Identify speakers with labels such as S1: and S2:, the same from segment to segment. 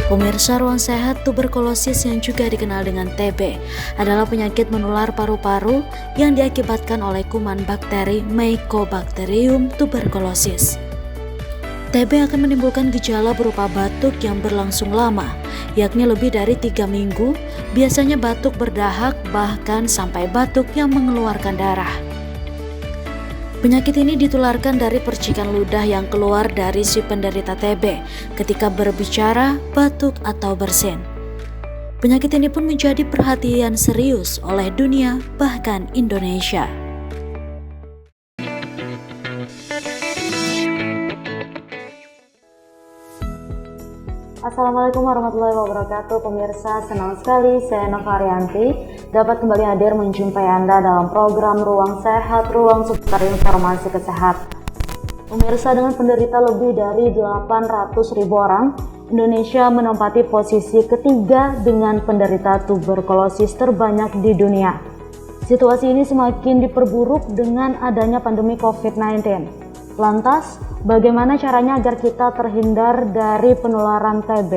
S1: Pemirsa Ruang Sehat, tuberkulosis yang juga dikenal dengan TB adalah penyakit menular paru-paru yang diakibatkan oleh kuman bakteri Mycobacterium tuberculosis. TB akan menimbulkan gejala berupa batuk yang berlangsung lama, yakni lebih dari 3 minggu, biasanya batuk berdahak bahkan sampai batuk yang mengeluarkan darah. Penyakit ini ditularkan dari percikan ludah yang keluar dari si penderita TB ketika berbicara, batuk, atau bersin. Penyakit ini pun menjadi perhatian serius oleh dunia, bahkan Indonesia.
S2: Assalamualaikum warahmatullahi wabarakatuh. Pemirsa, senang sekali saya Nova Arianti dapat kembali hadir menjumpai Anda dalam program Ruang Sehat, ruang seputar informasi kesehatan. Pemirsa, dengan penderita lebih dari 800.000 orang, Indonesia menempati posisi ketiga dengan penderita tuberkulosis terbanyak di dunia. Situasi ini semakin diperburuk dengan adanya pandemi COVID-19. Lantas, bagaimana caranya agar kita terhindar dari penularan TB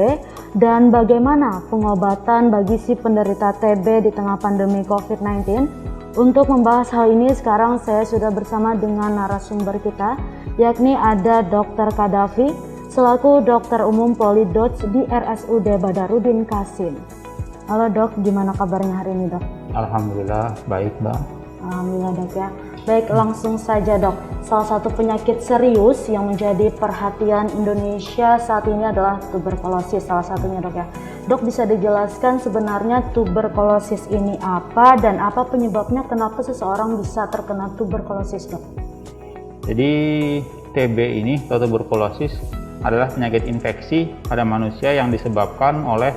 S2: dan bagaimana pengobatan bagi si penderita TB di tengah pandemi COVID-19? Untuk membahas hal ini, sekarang saya sudah bersama dengan narasumber kita, yakni ada Dr. Kadafi, selaku Dokter Umum Polidot di RSUD Badarudin Qasim. Halo dok, gimana kabarnya hari ini dok?
S3: Alhamdulillah, baik bang.
S2: Alhamdulillah dok ya. Baik, langsung saja dok. Salah satu penyakit serius yang menjadi perhatian Indonesia saat ini adalah tuberkulosis, salah satunya dok ya. Dok, bisa dijelaskan sebenarnya tuberkulosis ini apa dan apa penyebabnya, kenapa seseorang bisa terkena tuberkulosis dok?
S3: Jadi TB ini atau tuberkulosis adalah penyakit infeksi pada manusia yang disebabkan oleh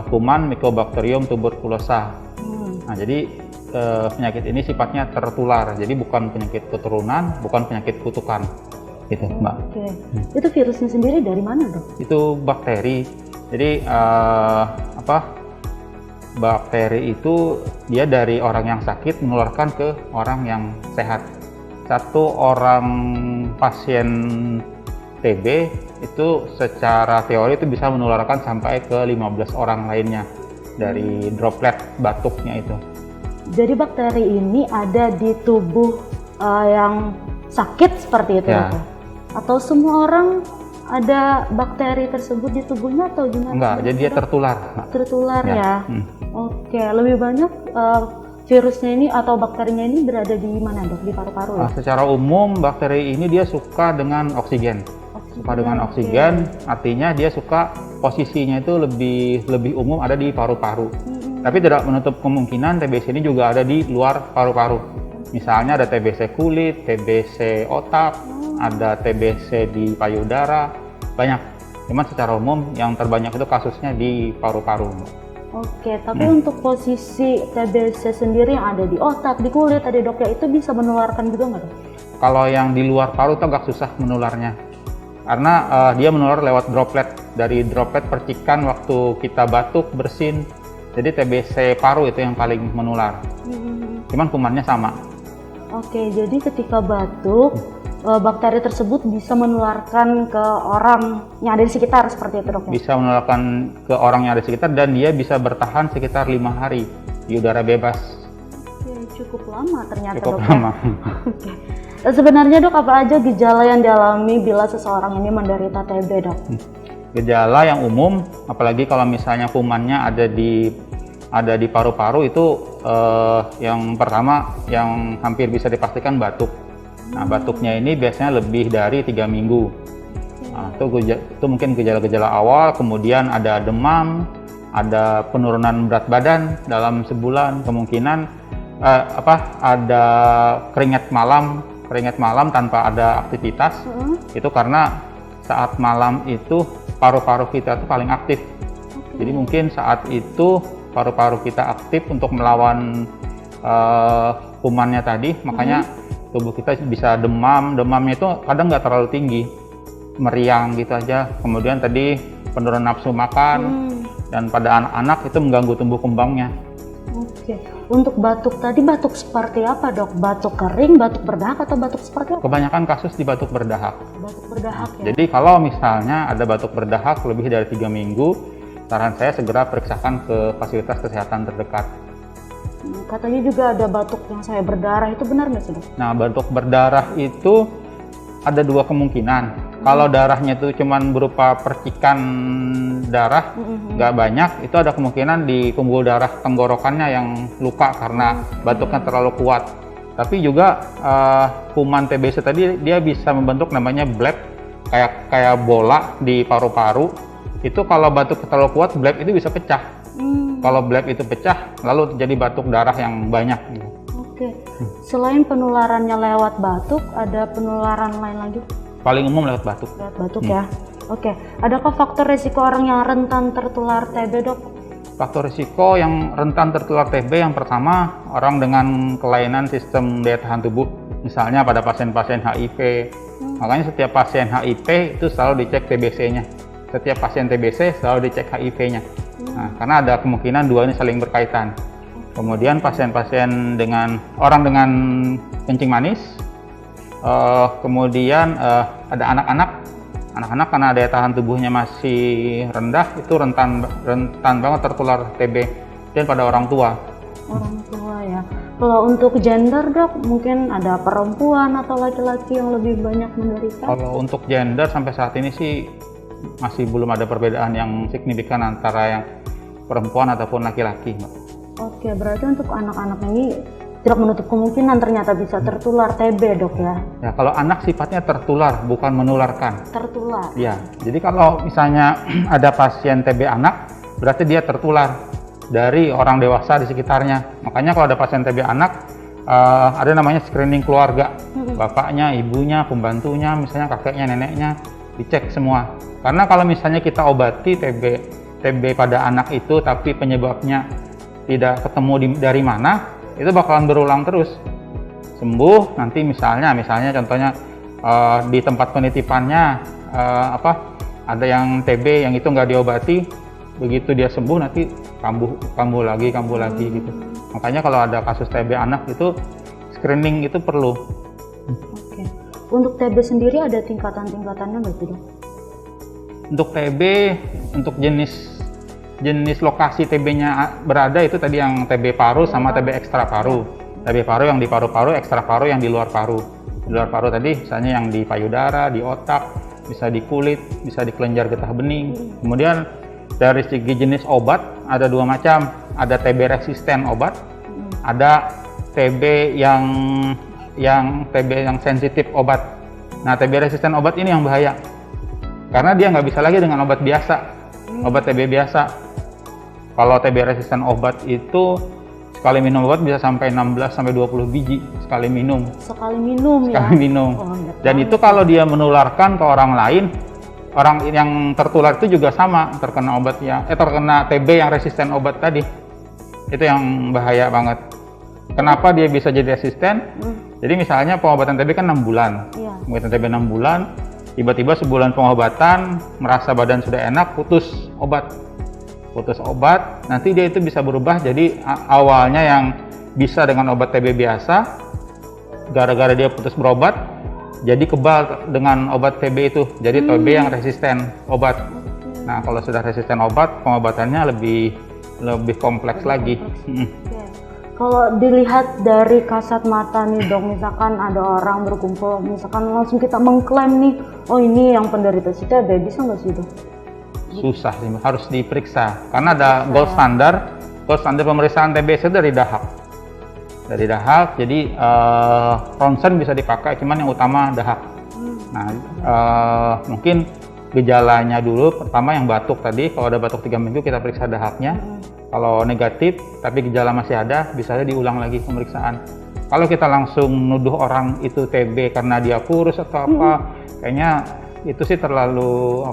S3: kuman Mycobacterium tuberculosa. Nah, jadi penyakit ini sifatnya tertular, jadi bukan penyakit keturunan, bukan penyakit kutukan, gitu mbak.
S2: Oke. Itu virusnya sendiri dari mana dok?
S3: Itu bakteri. Jadi bakteri itu dia dari orang yang sakit menularkan ke orang yang sehat. Satu orang pasien TB itu secara teori itu bisa menularkan sampai ke 15 orang lainnya dari droplet batuknya itu.
S2: Jadi bakteri ini ada di tubuh yang sakit seperti itu ya. Atau semua orang ada bakteri tersebut di tubuhnya atau gimana?
S3: Enggak, jadi dia tertular.
S2: Tertular ya. Oke, lebih banyak virusnya ini atau bakterinya ini berada di mana dok? Di paru-paru ya?
S3: Secara umum bakteri ini dia suka dengan oksigen. Suka dengan oksigen, artinya dia suka posisinya itu lebih umum ada di paru-paru. Tapi tidak menutup kemungkinan TBC ini juga ada di luar paru-paru. Misalnya ada TBC kulit, TBC otak, ada TBC di payudara, banyak. Cuman secara umum yang terbanyak itu kasusnya di paru-paru.
S2: Oke, tapi untuk posisi TBC sendiri yang ada di otak, di kulit tadi dok ya, itu bisa menularkan juga nggak dok?
S3: Kalau yang di luar paru itu agak susah menularnya. Karena dia menular lewat droplet, dari droplet percikan waktu kita batuk, bersin. Jadi TBC paru itu yang paling menular. Cuman kumannya sama.
S2: Oke, jadi ketika batuk, bakteri tersebut bisa menularkan ke orang yang ada di sekitar seperti itu dok?
S3: Bisa menularkan ke orang yang ada di sekitar dan dia bisa bertahan sekitar 5 hari di udara bebas.
S2: Oke, cukup lama ternyata
S3: cukup
S2: dok.
S3: Lama.
S2: Oke. Sebenarnya dok, apa aja gejala yang dialami bila seseorang ini menderita TB dok?
S3: Gejala yang umum, apalagi kalau misalnya kumannya ada di paru-paru itu yang pertama yang hampir bisa dipastikan batuk. Nah, batuknya ini biasanya lebih dari 3 minggu. Nah, itu mungkin gejala-gejala awal, kemudian ada demam, ada penurunan berat badan dalam sebulan, kemungkinan ada keringat malam tanpa ada aktivitas. Itu karena saat malam itu paru-paru kita itu paling aktif. Jadi mungkin saat itu paru-paru kita aktif untuk melawan kumannya tadi, makanya tubuh kita bisa demam. Demamnya itu kadang nggak terlalu tinggi, meriang gitu aja. Kemudian tadi penurunan nafsu makan, dan pada anak-anak itu mengganggu tumbuh kembangnya.
S2: Oke. Untuk batuk tadi, batuk seperti apa dok? Batuk kering, batuk berdahak, atau batuk seperti apa?
S3: Kebanyakan kasus di batuk berdahak.
S2: Batuk berdahak ya?
S3: Jadi kalau misalnya ada batuk berdahak lebih dari 3 minggu, saran saya segera periksakan ke fasilitas kesehatan terdekat.
S2: Katanya juga ada batuk yang saya berdarah, itu benar nggak sih dok?
S3: Nah, batuk berdarah itu ada 2 kemungkinan. Kalau darahnya itu cuman berupa percikan darah, nggak banyak, itu ada kemungkinan di pembuluh darah tenggorokannya yang luka karena batuknya terlalu kuat. Tapi juga kuman TBC tadi dia bisa membentuk namanya bleb, kayak bola di paru-paru. Itu kalau batuk terlalu kuat, bleb itu bisa pecah. Kalau bleb itu pecah, lalu terjadi batuk darah yang banyak.
S2: Oke. Selain penularannya lewat batuk, ada penularan lain lagi?
S3: Paling umum lewat batuk.
S2: Lewat batuk ya. Oke. Adakah faktor risiko orang yang rentan tertular TB dok?
S3: Faktor risiko yang rentan tertular TB yang pertama, orang dengan kelainan sistem daya tahan tubuh. Misalnya pada pasien-pasien HIV. Makanya setiap pasien HIV itu selalu dicek TBC-nya. Setiap pasien TBC selalu dicek HIV-nya. Nah, karena ada kemungkinan 2 ini saling berkaitan. Kemudian pasien-pasien dengan orang dengan kencing manis, kemudian ada anak-anak karena daya tahan tubuhnya masih rendah, itu rentan banget tertular TB, dan pada orang tua.
S2: Orang tua ya. Kalau untuk gender dok, mungkin ada perempuan atau laki-laki yang lebih banyak menderita?
S3: Kalau untuk gender sampai saat ini sih masih belum ada perbedaan yang signifikan antara yang perempuan ataupun laki-laki.
S2: Oke, berarti untuk anak-anak ini tidak menutup kemungkinan ternyata bisa tertular TB dok ya?
S3: Ya, kalau anak sifatnya tertular, bukan menularkan.
S2: Tertular?
S3: Ya, jadi kalau misalnya ada pasien TB anak, berarti dia tertular dari orang dewasa di sekitarnya. Makanya kalau ada pasien TB anak, ada namanya screening keluarga. Bapaknya, ibunya, pembantunya, misalnya kakeknya, neneknya, dicek semua. Karena kalau misalnya kita obati TB pada anak itu, tapi penyebabnya tidak ketemu dari mana, itu bakalan berulang terus. Sembuh nanti misalnya contohnya di tempat penitipannya ada yang TB yang itu nggak diobati, begitu dia sembuh nanti kambuh lagi gitu. Makanya kalau ada kasus TB anak itu screening itu perlu.
S2: Oke. Untuk TB sendiri ada tingkatan-tingkatannya nggak sih dok?
S3: Untuk TB, untuk jenis lokasi TB-nya berada itu tadi yang TB paru sama TB ekstra paru. TB paru yang di paru-paru, ekstra paru yang di luar paru. Di luar paru tadi misalnya yang di payudara, di otak, bisa di kulit, bisa di kelenjar getah bening. Kemudian dari segi jenis obat ada 2 macam. Ada TB resisten obat, ada TB yang sensitif obat. Nah, TB resisten obat ini yang bahaya. Karena dia nggak bisa lagi dengan obat biasa, obat TB biasa. Kalau TB resisten obat itu sekali minum obat bisa sampai 16-20 biji sekali minum.
S2: Sekali minum ya?
S3: Sekali minum.
S2: Oh,
S3: dan itu kalau dia menularkan ke orang lain, orang yang tertular itu juga sama, terkena TB yang resisten obat tadi. Itu yang bahaya banget. Kenapa dia bisa jadi resisten? Jadi misalnya pengobatan TB kan 6 bulan.
S2: Iya.
S3: Pengobatan TB 6 bulan, tiba-tiba sebulan pengobatan, merasa badan sudah enak, putus obat, nanti dia itu bisa berubah jadi awalnya yang bisa dengan obat TB biasa, gara-gara dia putus berobat, jadi kebal dengan obat TB itu, jadi TB yang resisten obat. Nah, kalau sudah resisten obat, pengobatannya lebih kompleks lagi.
S2: Kalau dilihat dari kasat mata nih dok, misalkan ada orang berkumpul, misalkan langsung kita mengklaim nih, oh ini yang penderita TB, bisa nggak sih dok?
S3: Susah sih, harus diperiksa karena ada gold standar pemeriksaan TBC dari dahak. Jadi ronsen bisa dipakai, cuman yang utama dahak. Nah, mungkin gejalanya dulu, pertama yang batuk tadi, kalau ada batuk 3 minggu kita periksa dahaknya. Kalau negatif tapi gejala masih ada, bisa diulang lagi pemeriksaan. Kalau kita langsung nuduh orang itu TB karena dia kurus atau apa, kayaknya itu sih terlalu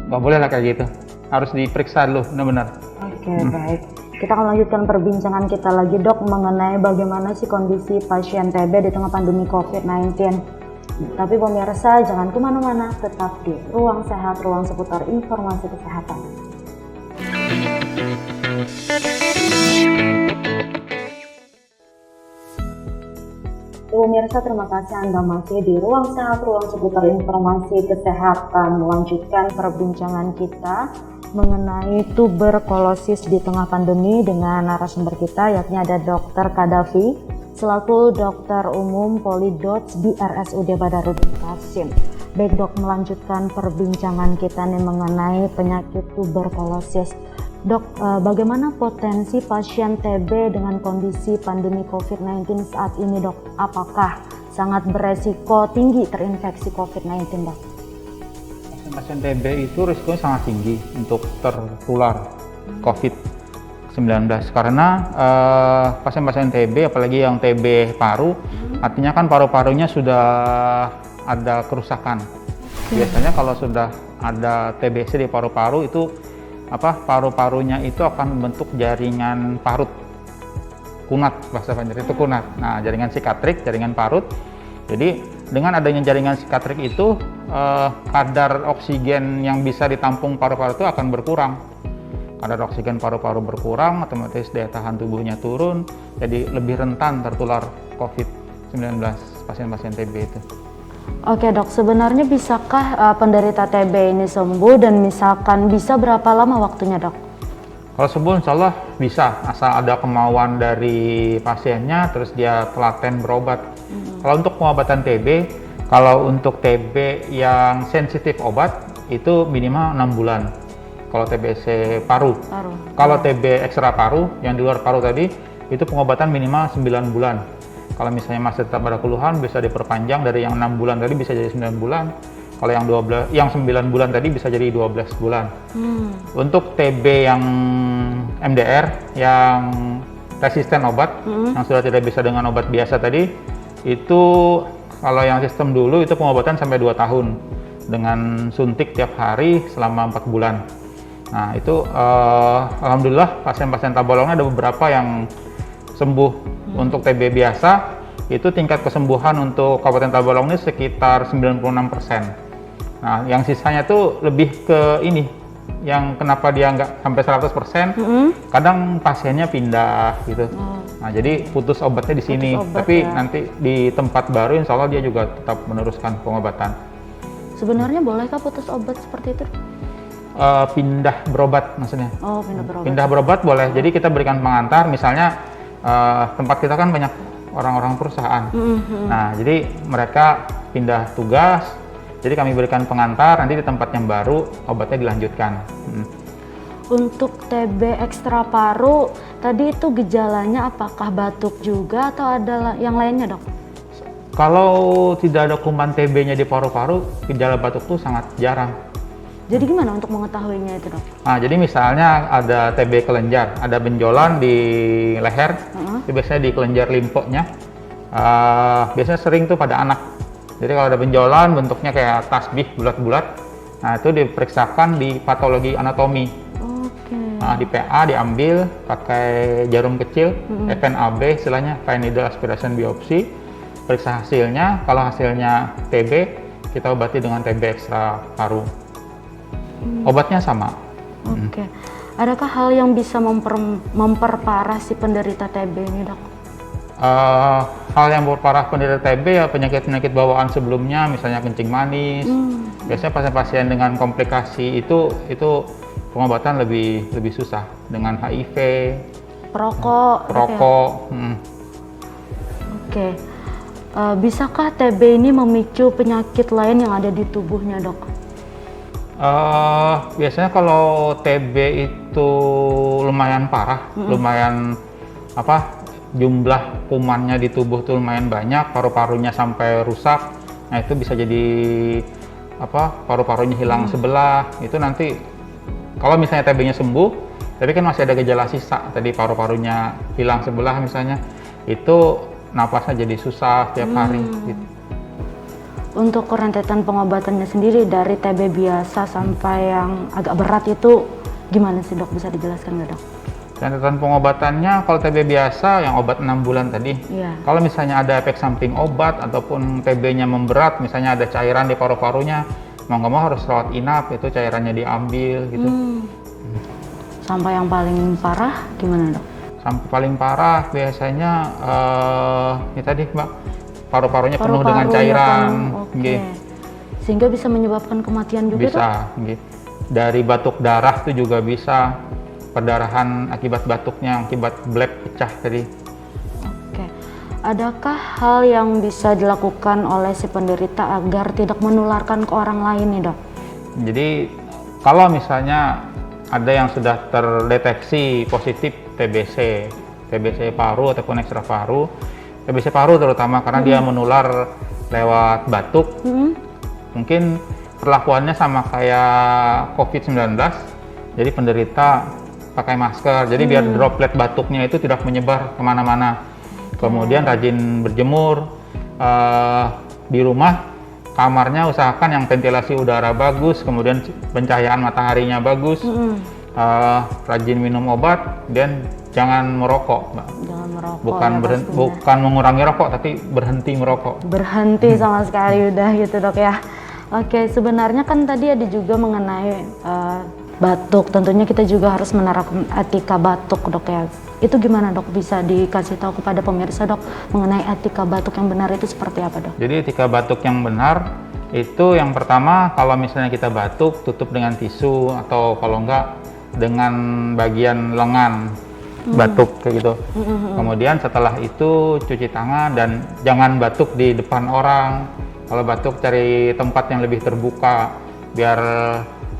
S3: nggak boleh lah kayak gitu. Harus diperiksa dulu benar-benar.
S2: Oke, baik. Kita akan lanjutkan perbincangan kita lagi dok mengenai bagaimana sih kondisi pasien TB di tengah pandemi COVID-19. Tapi pemirsa jangan kemana-mana, tetap di Ruang Sehat, ruang seputar informasi kesehatan. Pemirsa, terima kasih Anda masih di Ruang Sehat, ruang seputar informasi kesehatan. Melanjutkan perbincangan kita mengenai tuberkulosis di tengah pandemi dengan narasumber kita, yakni ada Dr. Kadafi, selaku dokter umum Polidots di RSUD Badarudin Qasim. Baik dok, melanjutkan perbincangan kita nih mengenai penyakit tuberkulosis. Dok, bagaimana potensi pasien TB dengan kondisi pandemi COVID-19 saat ini dok? Apakah sangat beresiko tinggi terinfeksi COVID-19 dok?
S3: Pasien TB itu risikonya sangat tinggi untuk tertular COVID-19 karena pasien-pasien TB, apalagi yang TB paru, artinya kan paru-parunya sudah ada kerusakan. Biasanya kalau sudah ada TBC di paru-paru itu paru-parunya itu akan membentuk jaringan parut, kunat, bahasa Banjar itu kunat. Nah, jaringan sikatrik, jaringan parut. Jadi dengan adanya jaringan sikatrik itu kadar oksigen yang bisa ditampung paru-paru itu akan berkurang. Kadar oksigen paru-paru berkurang, otomatis daya tahan tubuhnya turun, jadi lebih rentan tertular COVID-19 pasien-pasien TB itu.
S2: Oke dok, sebenarnya bisakah penderita TB ini sembuh dan misalkan bisa berapa lama waktunya dok?
S3: Kalau sembuh insya Allah bisa, asal ada kemauan dari pasiennya, terus dia telaten berobat. Kalau untuk pengobatan TB, kalau untuk TB yang sensitif obat, itu minimal 6 bulan. Kalau TBC paru. Kalau TB ekstra paru, yang di luar paru tadi, itu pengobatan minimal 9 bulan. Kalau misalnya masih tetap ada keluhan, bisa diperpanjang dari yang 6 bulan tadi bisa jadi 9 bulan. Kalau yang 9 bulan tadi bisa jadi 12 bulan. Untuk TB yang MDR, yang resisten obat, yang sudah tidak bisa dengan obat biasa tadi, itu kalau yang sistem dulu itu pengobatan sampai 2 tahun dengan suntik tiap hari selama 4 bulan. Nah itu alhamdulillah pasien-pasien tabalongnya ada beberapa yang sembuh. Untuk TB biasa, itu tingkat kesembuhan untuk Kabupaten Tabalong ini sekitar 96%. Nah, yang sisanya tuh lebih ke ini, yang kenapa dia nggak sampai 100%, kadang pasiennya pindah gitu. Nah, jadi putus obatnya di sini, tapi nanti di tempat baru insya Allah dia juga tetap meneruskan pengobatan.
S2: Sebenarnya bolehkah putus obat seperti itu?
S3: Pindah berobat maksudnya.
S2: Oh, pindah berobat.
S3: Pindah berobat boleh, jadi kita berikan pengantar, misalnya tempat kita kan banyak orang-orang perusahaan. Nah, jadi mereka pindah tugas, jadi kami berikan pengantar, nanti di tempat yang baru obatnya dilanjutkan.
S2: Untuk TB ekstra paru, tadi itu gejalanya apakah batuk juga atau ada yang lainnya dok?
S3: Kalau tidak ada kuman TB-nya di paru-paru, gejala batuk itu sangat jarang.
S2: Jadi gimana untuk mengetahuinya itu dok?
S3: Nah, jadi misalnya ada TB kelenjar, ada benjolan di leher, itu biasanya di kelenjar limfonya. Biasanya sering tuh pada anak. Jadi kalau ada benjolan bentuknya kayak tasbih bulat-bulat, nah itu diperiksakan di patologi anatomi. Nah, di PA diambil pakai jarum kecil, FNAB istilahnya, fine needle aspiration biopsi, periksa hasilnya. Kalau hasilnya TB, kita obati dengan TB ekstra paru. Obatnya sama.
S2: Oke. Adakah hal yang bisa memperparah si penderita TB ini dok?
S3: Hal yang memperparah penderita TB ya penyakit-penyakit bawaan sebelumnya, misalnya kencing manis. Biasanya pasien-pasien dengan komplikasi itu pengobatan lebih susah dengan HIV,
S2: perokok. Oke. Bisakah TB ini memicu penyakit lain yang ada di tubuhnya dok?
S3: Biasanya kalau TB itu lumayan parah, lumayan jumlah kumannya di tubuh tuh lumayan banyak, paru-parunya sampai rusak. Nah itu bisa jadi paru-parunya hilang sebelah. Itu nanti kalau misalnya TB-nya sembuh, tapi kan masih ada gejala sisa, tadi paru-parunya hilang sebelah misalnya, itu napasnya jadi susah tiap hari. Gitu.
S2: Untuk rentetan pengobatannya sendiri dari TB biasa sampai yang agak berat itu gimana sih dok? Bisa dijelaskan nggak dok?
S3: Rentetan pengobatannya kalau TB biasa yang obat 6 bulan tadi. Kalau misalnya ada efek samping obat ataupun TB-nya memberat, misalnya ada cairan di paru-parunya, mau nggak mau harus rawat inap, itu cairannya diambil gitu.
S2: Sampai yang paling parah gimana dok?
S3: Sampai paling parah biasanya tadi Mbak, paru-parunya penuh dengan
S2: Paru-parunya
S3: cairan.
S2: penuh, oke.
S3: Nggih.
S2: Sehingga bisa menyebabkan kematian juga, Dok?
S3: Bisa, nggih. Dari batuk darah itu juga bisa, perdarahan akibat batuknya, akibat bleb pecah tadi.
S2: Oke. Adakah hal yang bisa dilakukan oleh si penderita agar tidak menularkan ke orang lain nih, Dok?
S3: Jadi kalau misalnya ada yang sudah terdeteksi positif TBC paru ataupun ekstra paru, TBC paru terutama karena dia menular lewat batuk, mungkin perlakuannya sama kayak COVID-19, jadi penderita pakai masker, jadi biar droplet batuknya itu tidak menyebar kemana-mana. Kemudian rajin berjemur, di rumah kamarnya usahakan yang ventilasi udara bagus, kemudian pencahayaan mataharinya bagus, rajin minum obat, dan jangan merokok, Mbak.
S2: Jangan merokok.
S3: Bukan
S2: ya, pastinya.
S3: bukan mengurangi rokok, tapi berhenti merokok.
S2: Berhenti sama sekali udah gitu, Dok ya. Oke, sebenarnya kan tadi ada juga mengenai batuk. Tentunya kita juga harus menerapkan etika batuk, Dok ya. Itu gimana, Dok? Bisa dikasih tahu kepada pemirsa, Dok, mengenai etika batuk yang benar itu seperti apa, Dok?
S3: Jadi etika batuk yang benar itu yang pertama, kalau misalnya kita batuk, tutup dengan tisu atau kalau enggak dengan bagian lengan batuk kayak gitu. Kemudian setelah itu cuci tangan dan jangan batuk di depan orang. Kalau batuk cari tempat yang lebih terbuka biar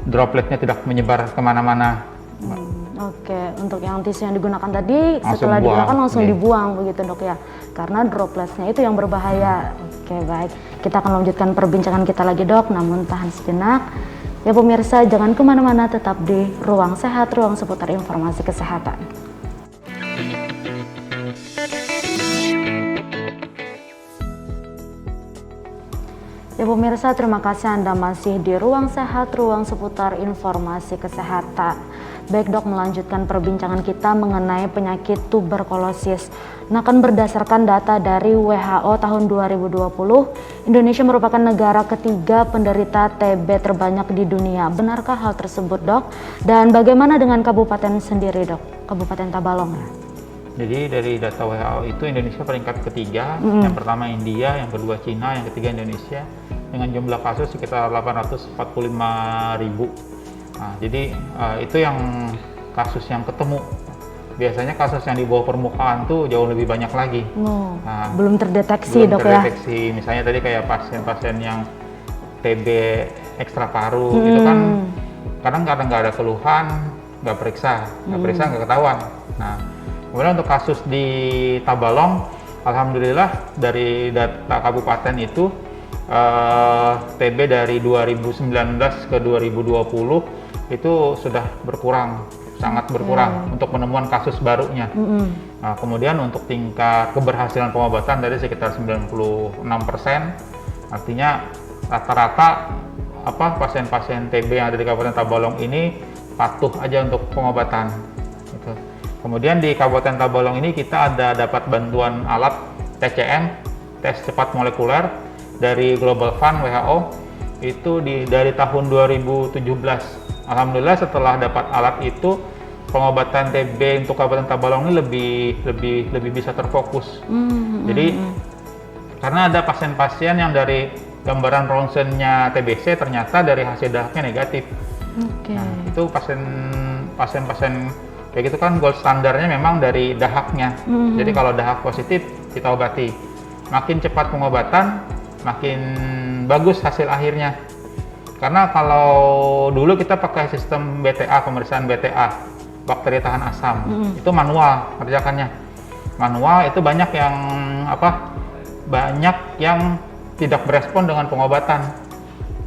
S3: dropletnya tidak menyebar kemana-mana.
S2: Oke, untuk yang tisu yang digunakan tadi
S3: Langsung
S2: setelah
S3: buang,
S2: digunakan langsung
S3: iya.
S2: dibuang begitu, Dok ya. Karena dropletnya itu yang berbahaya. Oke, baik. Kita akan lanjutkan perbincangan kita lagi, Dok, namun tahan sejenak. Ya pemirsa, jangan kemana-mana, tetap di Ruang Sehat, ruang seputar informasi kesehatan. Ya pemirsa, terima kasih Anda masih di Ruang Sehat, ruang seputar informasi kesehatan. Baik, Dok, melanjutkan perbincangan kita mengenai penyakit tuberkulosis. Nah, kan berdasarkan data dari WHO tahun 2020, Indonesia merupakan negara ketiga penderita TB terbanyak di dunia. Benarkah hal tersebut, Dok? Dan bagaimana dengan kabupaten sendiri, Dok? Kabupaten Tabalong ya?
S3: Jadi dari data WHO itu Indonesia peringkat ketiga, yang pertama India, yang kedua Cina, yang ketiga Indonesia, dengan jumlah kasus sekitar 845.000. Nah, jadi itu yang kasus yang ketemu. Biasanya kasus yang di bawah permukaan tuh jauh lebih banyak lagi. Nah,
S2: Belum terdeteksi,
S3: belum
S2: Dok ya?
S3: terdeteksi. Misalnya tadi kayak pasien-pasien yang TB ekstra paru itu kan kadang-kadang nggak ada keluhan, nggak periksa nggak ketahuan. Nah, kemudian untuk kasus di Tabalong, alhamdulillah dari data kabupaten itu TB dari 2019 ke 2020 itu sudah berkurang, sangat berkurang untuk penemuan kasus barunya. Nah, kemudian untuk tingkat keberhasilan pengobatan dari sekitar 96%, artinya rata-rata pasien-pasien TB yang ada di Kabupaten Tabalong ini patuh aja untuk pengobatan. Gitu. Kemudian di Kabupaten Tabalong ini kita ada dapat bantuan alat TCM, tes cepat molekuler dari Global Fund WHO itu dari tahun 2017. Alhamdulillah setelah dapat alat itu pengobatan TB untuk Kabupaten Tabalong ini lebih bisa terfokus. Jadi karena ada pasien-pasien yang dari gambaran ronsennya TBC ternyata dari hasil dahaknya negatif. Nah, itu pasien-pasien kayak gitu kan gold standarnya memang dari dahaknya. Jadi kalau dahak positif kita obati. Makin cepat pengobatan, makin bagus hasil akhirnya. Karena kalau dulu kita pakai sistem BTA, pemeriksaan BTA, bakteri tahan asam, itu manual kerjakannya. Manual itu banyak yang tidak berespon dengan pengobatan.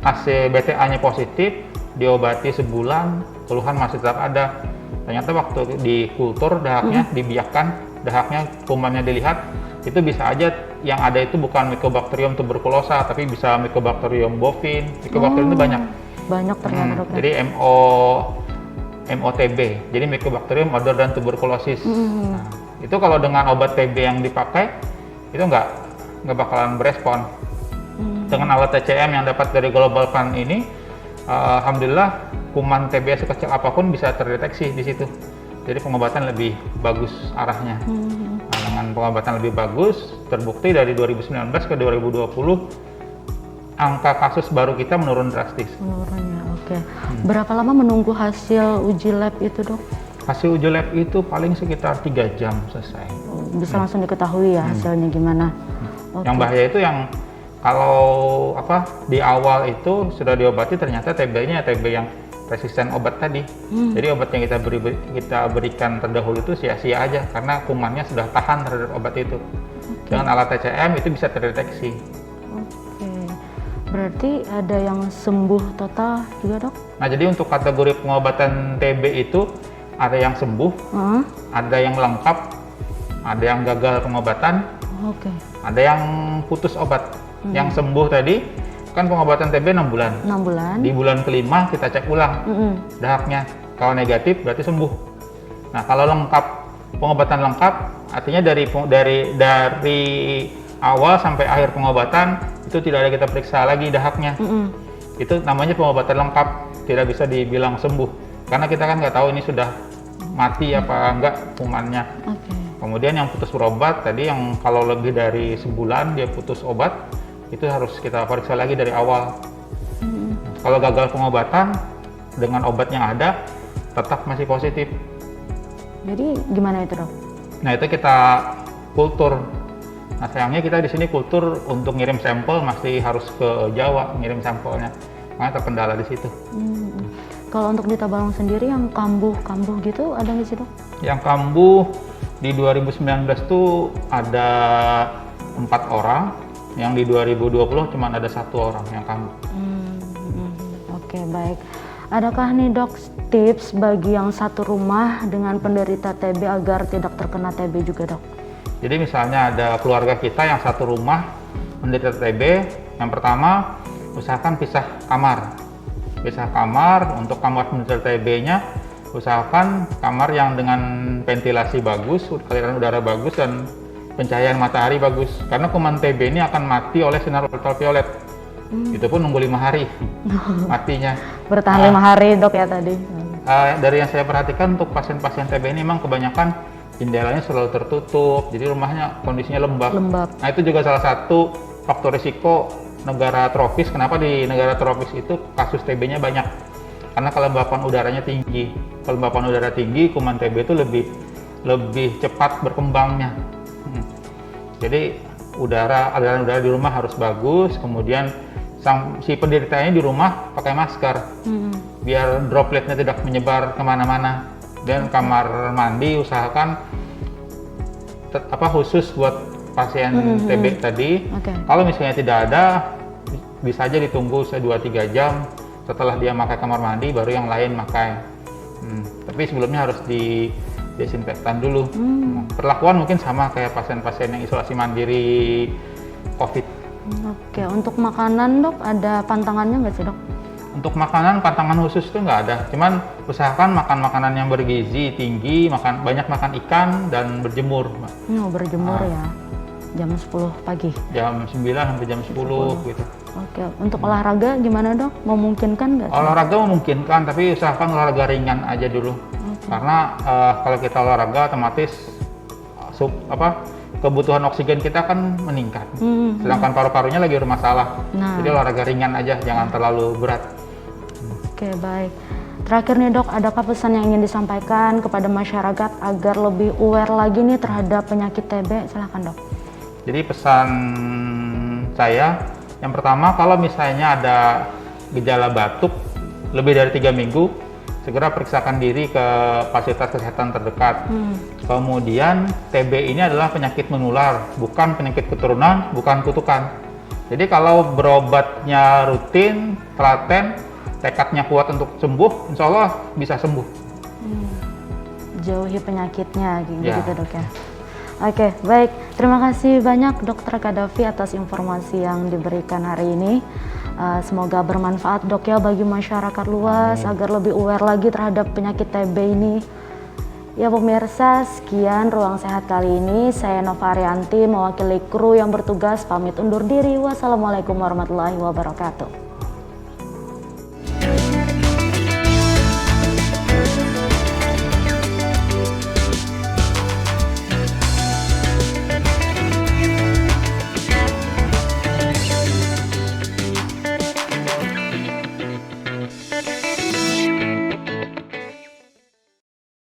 S3: Hasil BTA-nya positif, diobati sebulan, keluhan masih tetap ada. Ternyata waktu di kultur dahaknya dibiarkan, dahaknya kumannya dilihat, itu bisa aja yang ada itu bukan Mycobacterium tuberculosa, tapi bisa Mycobacterium bovine. Mycobacterium itu banyak
S2: ternyata, Dok.
S3: Jadi MOTB, jadi Mycobacterium odor dan tuberkulosis. Nah, itu kalau dengan obat TB yang dipakai itu nggak bakalan berespon. Dengan alat TCM yang dapat dari Global Fund ini, alhamdulillah kuman TB sekecil apapun bisa terdeteksi di situ. Jadi pengobatan lebih bagus arahnya. Nah, dengan pengobatan lebih bagus, terbukti dari 2019 ke 2020 angka kasus baru kita menurun drastis.
S2: Menurun ya, oke. Berapa lama menunggu hasil uji lab itu, Dok?
S3: Hasil uji lab itu paling sekitar 3 jam selesai.
S2: Bisa langsung diketahui ya hasilnya gimana?
S3: Yang bahaya itu yang kalau di awal itu sudah diobati ternyata TB-nya TB yang resisten obat tadi. Jadi obat yang kita berikan terdahulu itu sia-sia aja karena kumannya sudah tahan terhadap obat itu. Dengan alat TCM itu bisa terdeteksi.
S2: Oke. Berarti ada yang sembuh total juga, Dok?
S3: Nah, jadi untuk kategori pengobatan TB itu ada yang sembuh, ada yang lengkap, ada yang gagal pengobatan, ada yang putus obat. Yang sembuh tadi kan pengobatan TB 6 bulan.
S2: 6 bulan.
S3: Di bulan kelima kita cek ulang dahaknya. Kalau negatif berarti sembuh. Nah, kalau lengkap, pengobatan lengkap artinya dari awal sampai akhir pengobatan itu tidak ada kita periksa lagi dahaknya. Itu namanya pengobatan lengkap, tidak bisa dibilang sembuh. Karena kita kan nggak tahu ini sudah mati apa enggak kumannya. Kemudian yang putus berobat tadi yang kalau lebih dari sebulan dia putus obat, itu harus kita periksa lagi dari awal. Kalau gagal pengobatan dengan obat yang ada tetap masih positif.
S2: Jadi gimana itu, Dok?
S3: Nah, itu kita kultur. Nah, sayangnya kita di sini kultur untuk ngirim sampel masih harus ke Jawa ngirim sampelnya. Makanya terkendala di situ.
S2: Kalau untuk di Tabalong sendiri yang kambuh gitu ada nggak sih, Dok?
S3: Yang kambuh di 2019 tuh ada 4 orang. Yang di 2020 cuma ada 1 orang yang kambuh.
S2: Oke, baik. Adakah nih, Dok, tips bagi yang satu rumah dengan penderita TB agar tidak terkena TB juga, Dok?
S3: Jadi misalnya ada keluarga kita yang satu rumah menderita TB, yang pertama usahakan pisah kamar. Pisah kamar, untuk kamar penderita TB-nya usahakan kamar yang dengan ventilasi bagus, aliran udara bagus dan pencahayaan matahari bagus, karena kuman TB ini akan mati oleh sinar ultraviolet. Itu pun nunggu 5 hari matinya.
S2: Bertahan 5 hari, Dok, ya tadi.
S3: Dari yang saya perhatikan untuk pasien-pasien TB ini memang kebanyakan jendelanya selalu tertutup, jadi rumahnya kondisinya lembab. Nah, itu juga salah satu faktor risiko negara tropis. Kenapa di negara tropis itu kasus TB-nya banyak? Karena kelembapan udaranya tinggi. Kelembapan udara tinggi, kuman TB itu lebih cepat berkembangnya. Jadi aliran udara di rumah harus bagus, kemudian si penderitanya di rumah pakai masker biar dropletnya tidak menyebar kemana-mana. Dan kamar mandi usahakan khusus buat pasien TB tadi. Kalau misalnya tidak ada, bisa aja ditunggu 2-3 jam setelah dia pakai kamar mandi baru yang lain pakai. Tapi sebelumnya harus desinfektan dulu. Perlakuan mungkin sama kayak pasien-pasien yang isolasi mandiri COVID.
S2: Oke, untuk makanan, Dok, ada pantangannya nggak sih, Dok?
S3: Untuk makanan, pantangan khusus itu nggak ada. Cuman usahakan makan makanan yang bergizi tinggi, banyak makan ikan dan berjemur.
S2: Berjemur ya, jam 10 pagi?
S3: Jam 9 sampai jam 10 gitu.
S2: Oke, untuk olahraga gimana, Dok? Memungkinkan nggak?
S3: Olahraga memungkinkan, tapi usahakan olahraga ringan aja dulu. Karena kalau kita olahraga otomatis kebutuhan oksigen kita kan meningkat. Sedangkan paru-parunya lagi bermasalah. Jadi olahraga ringan aja, jangan terlalu berat.
S2: Oke, baik. Terakhir nih, Dok, adakah pesan yang ingin disampaikan kepada masyarakat agar lebih aware lagi nih terhadap penyakit TB? Silahkan, Dok.
S3: Jadi pesan saya, yang pertama kalau misalnya ada gejala batuk lebih dari 3 minggu, segera periksakan diri ke fasilitas kesehatan terdekat. Kemudian TB ini adalah penyakit menular, bukan penyakit keturunan, bukan kutukan. Jadi kalau berobatnya rutin, telaten, tekadnya kuat untuk sembuh, insya Allah bisa sembuh.
S2: Jauhi penyakitnya gitu, Dok, ya. Oke, baik. Terima kasih banyak Dr. Kadafi atas informasi yang diberikan hari ini. Semoga bermanfaat, Dok, ya, bagi masyarakat luas. Agar lebih aware lagi terhadap penyakit TB ini. Ya pemirsa, sekian Ruang Sehat kali ini. Saya Nova Arianti mewakili kru yang bertugas pamit undur diri. Wassalamualaikum warahmatullahi wabarakatuh.